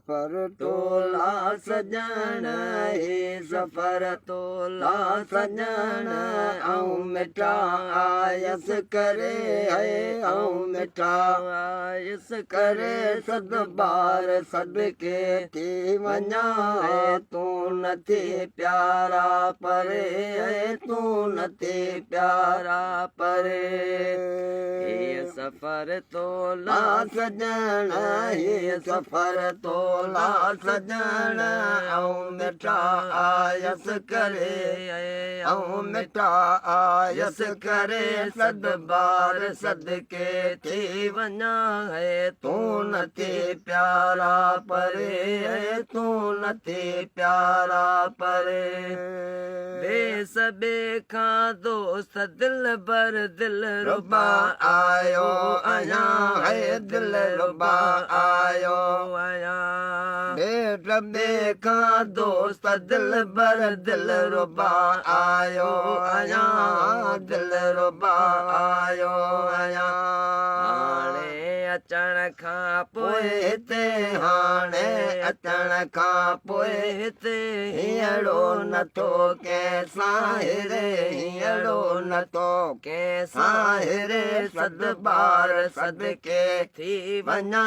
सफ़र तोला सजण हे सफ़र तोला सजण ऐं मिठा आयस करे ऐं मिठा आयस करे सद बार सदके थी वञा तूं न थी प्यारा परे तूं न थी प्यारा परे हे सफ़र तोला सजण हे सफ़र तोला सजण ऐं मिठा आयस करे ऐं मिठा आयस करे सद बार सदके थी वञा तूं न थी प्यारा परे तूं न थी प्यारा परे बेस बे खां दोस्त दिल भर दिल रुबा आयो आया है दिल रुबा आयो आया बेट बेखा दोस्त दिल भर दिल रुबा आयो आया दिल रुबा आयो आया हाणे अचण खां पोइ हिते हाणे अचण खां पोइ हिते हीअड़ो नथो कंहिंसां हिरे हीअड़ो नथो कंहिंसां हिरे सद बार सदके थी वञा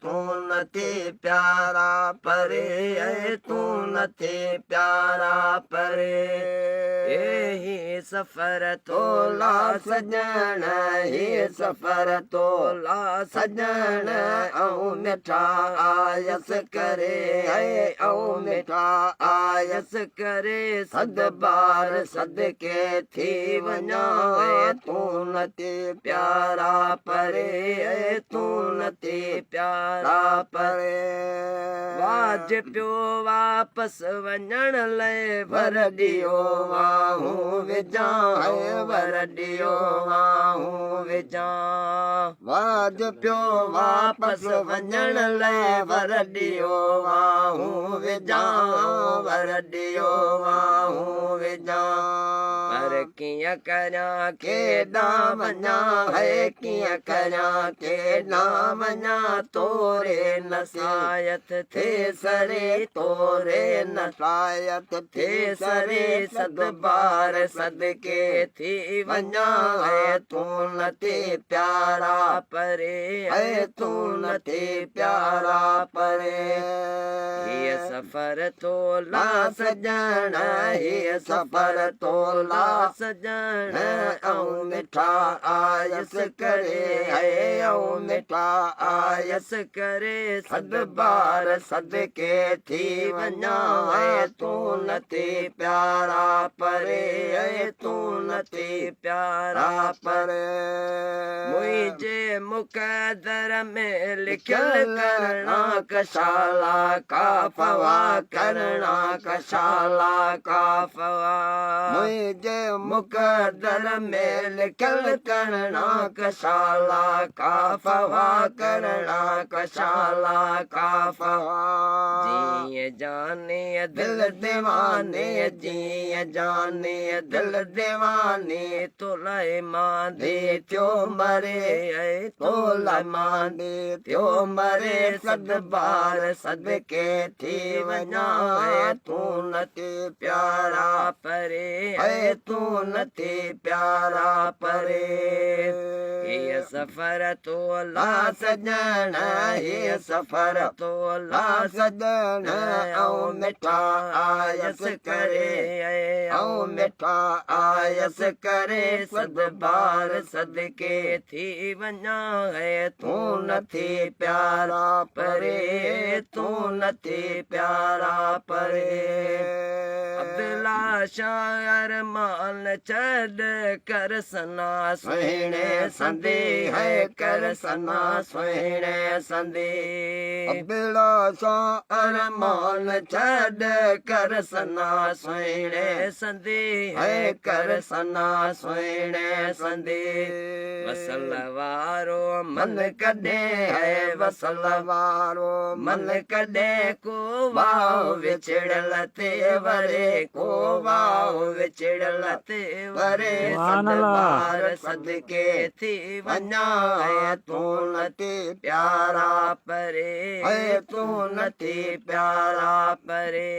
तूं न थी प्यारा परे तूं न थी प्यारा परे हे सफ़र तोला सजण हे सफ़र तोला सजण ऐं मिठा आयस करे ऐं मिठा आयस करे सद बार सदके थी वञा तूं न थी प्यारा परे तूं न थी प्यारा परे वाज पियो वापस वञण लाइ वर ॾियो वाहूं विझां वर ॾियो वाहूं विझां वाज पियो वापस वञण लाइ वर ॾियो वाहूं विझां वर ॾियो वाहूं विझां पर कीअं करियां केॾां वञा कीअं करियां केॾां वञा तोरे न सायत थे सरे तोरे न सायत थे सरे सद बार सदके थी वञा तूं न थी प्यारा परे तूं न थी प्यारा परे हे सफ़र तोला सजण हे सफ़र तोला सजण ऐं मिठा आयस करे ऐं मिठा आयस करे सद बार सदके थी वञा तूं न थी प्यारा परे तूं न थी प्यारा परे मुंहिंजे मुक़दर में लिखियल करणा कशाला काफ़वा करणा कशाला काफ़वा मुंहिंजे मुक़दर में लिखियल करणा कशाला काफ़वा करणा कशाला काफ़वा जीअं जाने दिल दीवाने जीअं जाने दिल दीवाने तोलाए मांदे थियो मरे तोलाए मांदे थियो मरे सद बार सदके थी वञा तूं न थी प्यारा परे तूं न थी प्यारा परे हे सफ़र तोला सजण हे सफ़र तोला सजण ऐं मिठा आयस करे ऐं मिठा आयस करे सद बार सदके थी वञा तूं न थी प्यारा परे तूं न थी प्यारा परे अब्दुल्ला शायर मान छॾ कर सना सुहिणे संदे है कर सना सुहिणे संदे अब्दुल्ला शायर मान छॾ कर सना सुहिणे संदे है कर सना सुहिणे संदे वसल वारो मन कॾे है वसल वारो मन कॾे को वाह विछड़ल ते वरे को वाह विछड़ल ते वरे सद बार सदके थी वञा वञा तू नथी प्यारा परे तू नथी प्यारा परे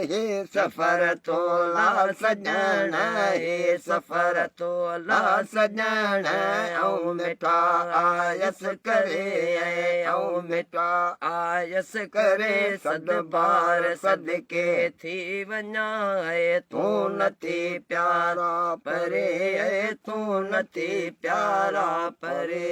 हे सफ़र तोला सजण हे सफ़र तोला सजण ऐं मिठा आयस करे ऐं मिठा आयस करे सदबार सदके थी वञा तू नथी प्यारा परे तू नथी प्यारा परे।